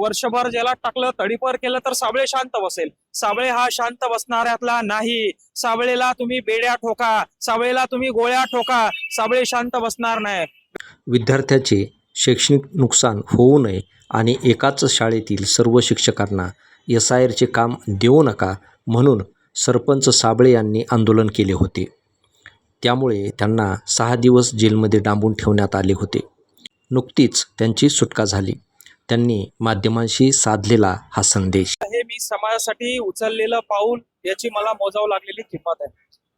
वर्षभर जेलात टाकलं, तडीपार केलं तर साबळे शांत बसेल. साबळे हा शांत बसणाऱ्यातला नाही. साबळेला तुम्ही बेड्या ठोका, साबळेला तुम्ही गोळ्या ठोका, साबळे शांत बसणार नाही. विद्यार्थ्याचे शैक्षणिक नुकसान होऊ नये आणि एकाच शाळेतील सर्व शिक्षकांना SIRचे काम देऊ नका म्हणून सरपंच साबळे यांनी आंदोलन केले होते. त्यामुळे त्यांना 6 दिवस जेलमध्ये डांबून ठेवण्यात आले होते. नुकतीच त्यांची सुटका झाली. त्यांनी माध्यमांशी साधलेला हा संदेश. हे मी समाजासाठी उचललेलं पाऊल याची मला मोजावं लागलेली किंमत आहे.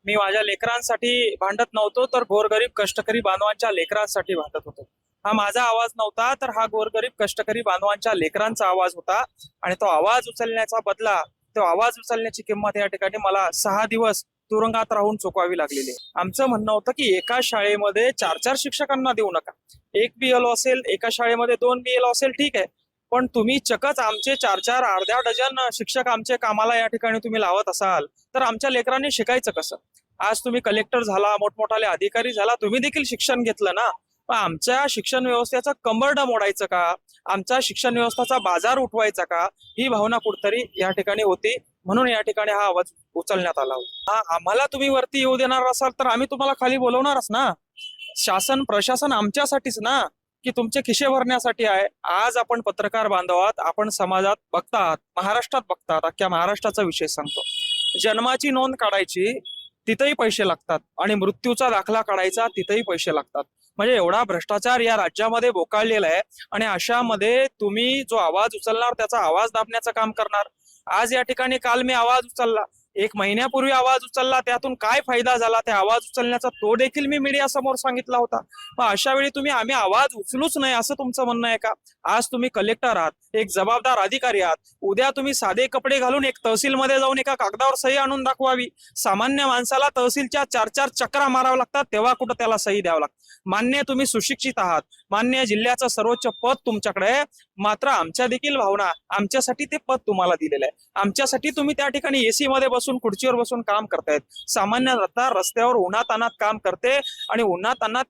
मी माझ्या लेकरांसाठी भांडत नव्हतो, तर गोरगरीब कष्टकरी बांधवांच्या लेकरांसाठी भांडत होतो. हा माझा आवाज नव्हता, तर हा गोरगरीब कष्टकरी बांधवांच्या लेकरांचा आवाज होता. आणि तो आवाज उचलण्याचा बदला, तो आवाज उचलण्याची किंमत या ठिकाणी मला 6 दिवस तुरुंगात राहून चुकवावी लागलेली आहे. आमचं म्हणणं होतं की एका शाळेमध्ये 4-4 शिक्षकांना देऊ नका. एक BLO असेल, एका शाळेमध्ये 2 BLO असेल, ठीक आहे. पण तुम्ही चकच आमचे 4-4 अर्ध्या डझन शिक्षक आमचे कामाला या ठिकाणी तुम्ही लावत असाल, तर आमच्या लेकरांनी शिकायचं कसं? आज तुम्ही कलेक्टर झाला, मोठमोठाले अधिकारी झाला, तुम्ही देखील शिक्षण घेतलं ना. पण आमच्या शिक्षण व्यवस्थेचं कंबरडं मोडायचं का? आमचा शिक्षण व्यवस्थेचा बाजार उठवायचा का? ही भावना कुठतरी या ठिकाणी होती. म्हणून या ठिकाणी हा आवाज उचलण्यात आला होता. आम्हाला तुम्ही वरती येऊ देणार असाल तर आम्ही तुम्हाला खाली बोलवणारच ना. शासन प्रशासन आमच्यासाठीच ना, की तुमचे खिशे भरण्यासाठी आहे. आज आपण पत्रकार बांधवात, आपण समाजात बघतात, महाराष्ट्रात बघतात, अख्ख्या महाराष्ट्राचा विषय सांगतो. जन्माची नोंद काढायची तिथेही पैसे लागतात आणि मृत्यूचा दाखला काढायचा तिथेही पैसे लागतात. म्हणजे एवढा भ्रष्टाचार या राज्यामध्ये बोकाळलेला आहे. आणि अशामध्ये तुम्ही जो आवाज उचलणार त्याचा आवाज दाबण्याचं काम करणार. आज या ठिकाणी काल मी आवाज उचलला, 1 महिन्यापूर्वी आवाज उचलला, त्यातून काय फायदा झाला त्या आवाज उचलण्याचा तो देखील मी मीडिया समोर सांगितला होता. मग अशा वेळी तुम्ही आम्ही आवाज उचलूच नाही असं तुमचं म्हणणं आहे का? आज तुम्ही कलेक्टर आहात, एक जबाबदार अधिकारी आहात. उद्या तुम्ही साधे कपडे घालून एक तहसीलमध्ये जाऊन एका कागदावर सही आणून दाखवावी. सामान्य माणसाला तहसीलच्या 4-4 चक्रा माराव्या लागतात, तेव्हा कुठं त्याला सही द्यावं लागतं. मान्य तुम्ही सुशिक्षित आहात, मान्य जिल्ह्याचं सर्वोच्च पद तुमच्याकडे आहे, मात्र आमच्या देखील भावना, आमच्यासाठी ते पद तुम्हाला दिलेलं आहे. आमच्यासाठी तुम्ही त्या ठिकाणी AC मध्ये बसून खुर्चीवर बसून काम करतायत. सामान्य जनता रस्त्यावर उन्हातान्हात काम करते आणि उन्हातान्हात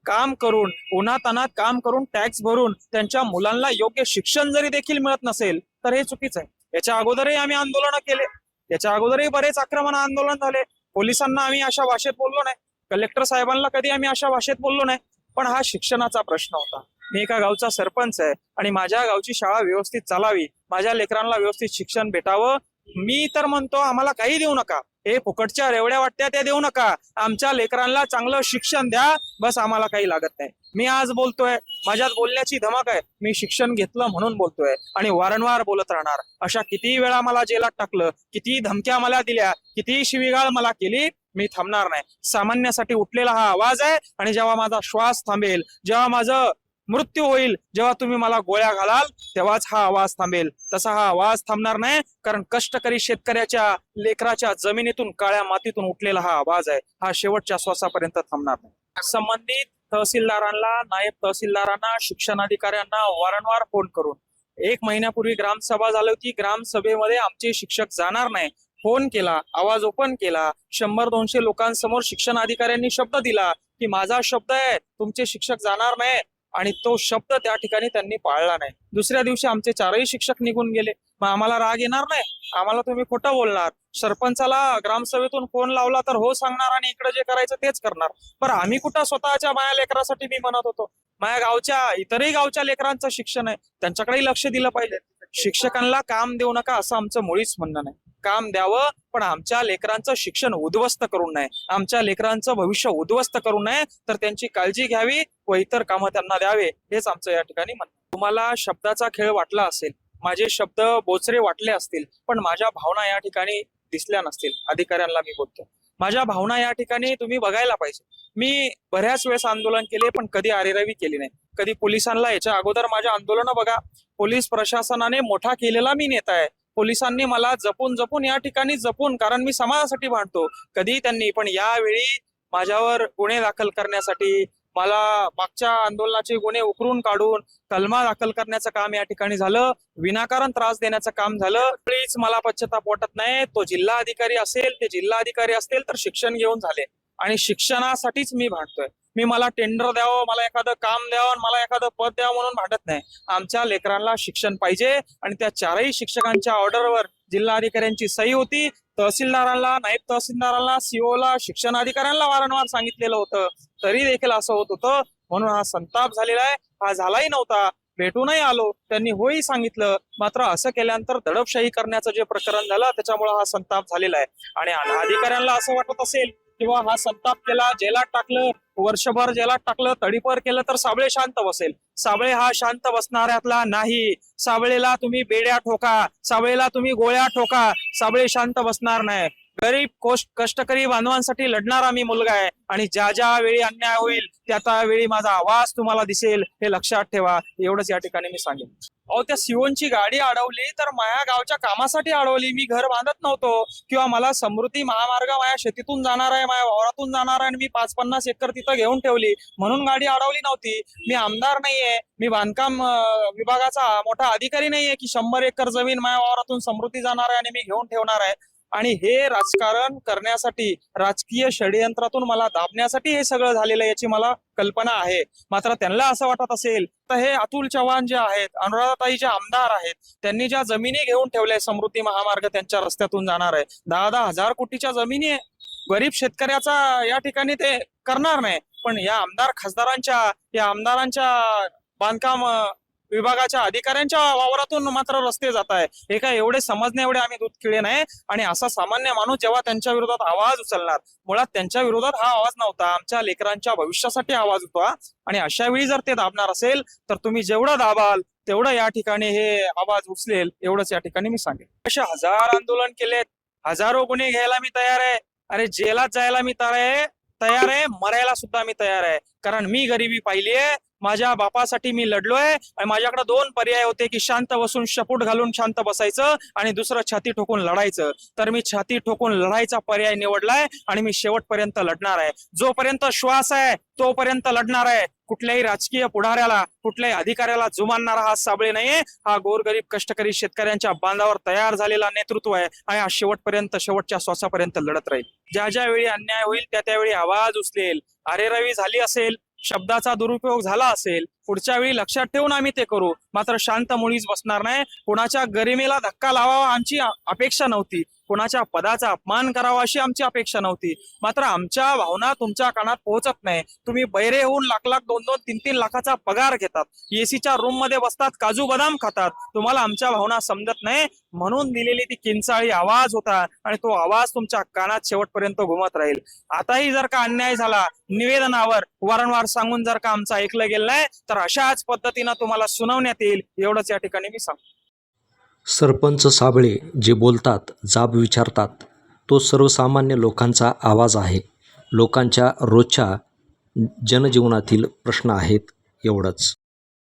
काम करून टॅक्स भरून त्यांच्या मुलांना योग्य शिक्षण जरी देखील मिळत नसेल तर हे चुकीचं आहे. याच्या अगोदरही आम्ही आंदोलन केले, याच्या अगोदरही बरेच आक्रमण आंदोलन झाले. पोलिसांना आम्ही अशा भाषेत बोललो नाही, कलेक्टर साहेबांना कधी आम्ही अशा भाषेत बोललो नाही. पण हा शिक्षणाचा प्रश्न होता. मी एका गावचा सरपंच आहे आणि माझ्या गावची शाळा व्यवस्थित चालावी, माझ्या लेकरांना व्यवस्थित शिक्षण भेटावं. मी तर म्हणतो आम्हाला काही देऊ नका, हे फुकटच्या रेवड्या वाटत्या त्या देऊ नका, आमच्या लेकरांना चांगलं शिक्षण द्या, बस आम्हाला काही लागत नाही. मी आज बोलतोय, माझ्यात बोलण्याची धमक आहे, मी शिक्षण घेतलं म्हणून बोलतोय आणि वारंवार बोलत राहणार. अशा किती वेळा मला जेलात टाकलं, किती धमक्या मला दिल्या, किती शिवीगाळ मला केली, मी थांबणार नाही. सामान्यासाठी उठलेला हा आवाज आहे. आणि जेव्हा माझा श्वास थांबेल, जेव्हा माझं मृत्यू होईल, जेव्हा तुम्ही मला गोळ्या घालाल, तेव्हाच हा आवाज थांबेल. तसा हा आवाज थांबणार नाही, कारण कष्टकरी शेतकऱ्याच्या लेकराच्या जमिनीतून, काळ्या मातीतून उठलेला हा आवाज आहे. हा शेवटच्या श्वासापर्यंत थांबणार नाही. संबंधित तहसीलदारांना, नायब तहसीलदारांना, शिक्षणाधिकाऱ्यांना वारंवार फोन करून 1 महिन्यापूर्वी ग्रामसभा झाली होती, ग्रामसभेमध्ये आमचे शिक्षक जाणार नाही, फोन केला, आवाज ओपन केला. 100-200 लोकांसमोर शिक्षण अधिकाऱ्यांनी शब्द दिला की माझा शब्द आहे, तुमचे शिक्षक जाणार नाही. आणि तो शब्द त्या ठिकाणी त्यांनी पाळला नाही. दुसऱ्या दिवशी आमचे 4ही शिक्षक निघून गेले. मग आम्हाला राग येणार नाही? आम्हाला तुम्ही खोटं बोलणार, सरपंचाला ग्रामसभेतून फोन लावला तर हो सांगणार आणि इकडे जे करायचं तेच करणार. पण आम्ही कुठं स्वतःच्या माया लेकरासाठी मी म्हणत होतो. माझ्या गावच्या इतरही गावच्या लेकरांचं शिक्षण आहे, त्यांच्याकडेही लक्ष दिलं पाहिजे. शिक्षकांना काम देऊ नका असं आमचं मुळीच म्हणणं नाही. काम द्यावं, पण आमच्या लेकरांचं शिक्षण उद्ध्वस्त करू नये, आमच्या लेकरांचं भविष्य उद्ध्वस्त करू नये, तर त्यांची काळजी घ्यावी व इतर कामं त्यांना द्यावे, हेच आमचं या ठिकाणी म्हणणं. तुम्हाला शब्दाचा खेळ वाटला असेल, माझे शब्द बोचरे वाटले असतील, पण माझ्या भावना या ठिकाणी दिसल्या नसतील. अधिकाऱ्यांना मी बोलतो, माझ्या भावना या ठिकाणी तुम्ही बघायला पाहिजे. मी बऱ्याच वेळेस आंदोलन केले, पण कधी आरेरावी केली नाही. कधी पोलिसांना, याच्या अगोदर माझ्या आंदोलन बघा, पोलीस प्रशासनाने मोठा केलेला मी नेता आहे. पोलिसांनी मला जपून या ठिकाणी कारण मी समाजासाठी भांडतो, कधी त्यांनी. पण यावेळी माझ्यावर गुन्हे दाखल करण्यासाठी, मला मागच्या आंदोलनाचे गुन्हे उकरून काढून कलमा दाखल करण्याचं काम या ठिकाणी झालं, विनाकारण त्रास देण्याचं काम झालं. प्लीज मला पश्चाताप वाटत नाही. तो जिल्हा अधिकारी असेल, ते जिल्हा अधिकारी असतील तर शिक्षण घेऊन झाले आणि शिक्षणासाठीच मी भांडतोय. मला टेंडर द्यावं, मला एखादं काम द्यावं आणि मला एखादं पद द्यावं म्हणून भांडत नाही. आमच्या लेकरांना शिक्षण पाहिजे आणि त्या चारही शिक्षकांच्या ऑर्डरवर जिल्हाधिकाऱ्यांची सही होती. तहसीलदारांना, नायब तहसीलदारांना, सीओला, शिक्षण अधिकाऱ्यांना वारंवार सांगितलेलं होतं, तरी देखील असं होत होतं. म्हणून हा संताप झालेला आहे. हा झालाही नव्हता, भेटूनही आलो, त्यांनी होही सांगितलं. मात्र असं केल्यानंतर दडपशाही करण्याचं जे प्रकरण झालं त्याच्यामुळे हा संताप झालेला आहे. आणि अधिकाऱ्यांना असं वाटत असेल किंवा हा संताप केला, जेलात टाकलं, वर्षभर जेलात टाकलं, तडीपार केलं तर साबळे शांत बसेल. साबळे हा शांत बसणाऱ्यातला नाही. साबळेला तुम्ही बेड्या ठोका, साबळेला तुम्ही गोळ्या ठोका, साबळे शांत बसणार नाही. गरीब कष्टकरी बांधवांसाठी लढणारा मी मुलगा आहे आणि ज्या ज्या वेळी अन्याय होईल त्या वेळी माझा आवाज तुम्हाला दिसेल, हे लक्षात ठेवा. एवढंच या ठिकाणी मी सांगेन. अहो, त्या सिओनची गाडी अडवली तर माझ्या गावच्या कामासाठी अडवली. मी घर बांधत नव्हतो किंवा मला समृद्धी महामार्ग माझ्या शेतीतून जाणार आहे, माझ्या वावरातून जाणार आहे आणि मी 5-50 एकर तिथं घेऊन ठेवली म्हणून गाडी अडवली नव्हती. मी आमदार नाहीये, मी बांधकाम विभागाचा मोठा अधिकारी नाहीये की 100 एकर जमीन माझ्या वावरातून समृद्धी जाणार आहे आणि मी घेऊन ठेवणार आहे. आणि हे राजकारण करण्यासाठी, राजकीय षडयंत्रातून मला दाबण्यासाठी हे सगळं झालेलं आहे याची मला कल्पना आहे. मात्र त्यांना असं वाटत असेल तर हे अतुल चव्हाण जे आहेत, अनुराधाताई जे आमदार आहेत, त्यांनी ज्या जमिनी घेऊन ठेवल्या, समृद्धी महामार्ग त्यांच्या रस्त्यातून जाणार आहे, 10-10 हजार कोटीच्या जमिनी आहे. गरीब शेतकऱ्याचा या ठिकाणी ते करणार नाही. पण या आमदार खासदारांच्या, या आमदारांच्या, बांधकाम विभागाच्या अधिकाऱ्यांच्या वावरातून मात्र रस्ते जात आहे. हे काय एवढे समजणे एवढे आम्ही दूध खिळे नाही. आणि असा सामान्य माणूस जेव्हा त्यांच्या विरोधात आवाज उचलणार, मुळात त्यांच्या विरोधात हा आवाज नव्हता, आमच्या लेकरांच्या भविष्यासाठी आवाज होता. आणि अशा वेळी जर ते दाबणार असेल तर तुम्ही जेवढं दाबाल तेवढं या ठिकाणी हे आवाज उचलेल, एवढंच या ठिकाणी मी सांगेन. असे हजार आंदोलन केलेत, हजारो गुन्हे घ्यायला मी तयार आहे. अरे जेलात जायला मी तयार आहे, मरायला सुद्धा मी तयार आहे. कारण मी गरिबी पाहिली आहे, माझ्या बापासाठी मी लढलोय आणि माझ्याकडे 2 पर्याय होते की शांत बसून शपूट घालून शांत बसायचं आणि दुसरं छाती ठोकून लढायचं. तर मी छाती ठोकून लढायचा पर्याय निवडलाय आणि मी शेवटपर्यंत लढणार आहे. जोपर्यंत श्वास आहे तोपर्यंत लढणार आहे. कुठल्याही राजकीय पुढाऱ्याला, कुठल्याही अधिकाऱ्याला जुमानणारा हा साबळे नाहीये. हा गोरगरीब कष्टकरी शेतकऱ्यांच्या बांधावर तयार झालेला नेतृत्व आहे आणि हा शेवटपर्यंत, शेवटच्या श्वासापर्यंत लढत राहील. ज्या ज्या वेळी अन्याय होईल त्यावेळी आवाज उचलेल. अरेरावी झाली असेल, शब्दाचा दुरुपयोग झाला असेल, पुढच्या वेळी लक्षात ठेवून आम्ही ते करू. मात्र शांत मुळीच बसणार नाही. कोणाच्या गरिमेला धक्का लावावा आमची अपेक्षा नव्हती, कोणाच्या पदाचा अपमान करावा अशी आमची अपेक्षा नव्हती. मात्र आमच्या भावना तुमच्या कानात पोहोचत नाही. तुम्ही बैरे होऊन लाख 2-2, 3-3 लाखाचा पगार घेतात, एसीच्या रूम मध्ये बसतात, काजू बदाम खातात. तुम्हाला आमच्या भावना समजत नाही. म्हणून दिलेली ती किंचाळी आवाज होता आणि तो आवाज तुमच्या कानात शेवटपर्यंत घुमत राहील. आताही जर का अन्याय झाला, निवेदनावर वारंवार सांगून जर का आमचं ऐकलं गेलं नाही तर अशाच पद्धतीनं तुम्हाला सुनावण्यात येईल, एवढंच या ठिकाणी मी सांगतो. सरपंच साबळे जे बोलतात, जाब विचारतात, तो सर्वसामान्य लोकांचा आवाज आहे. लोकांच्या रोजच्या जनजीवनातील प्रश्न आहेत, एवढंच.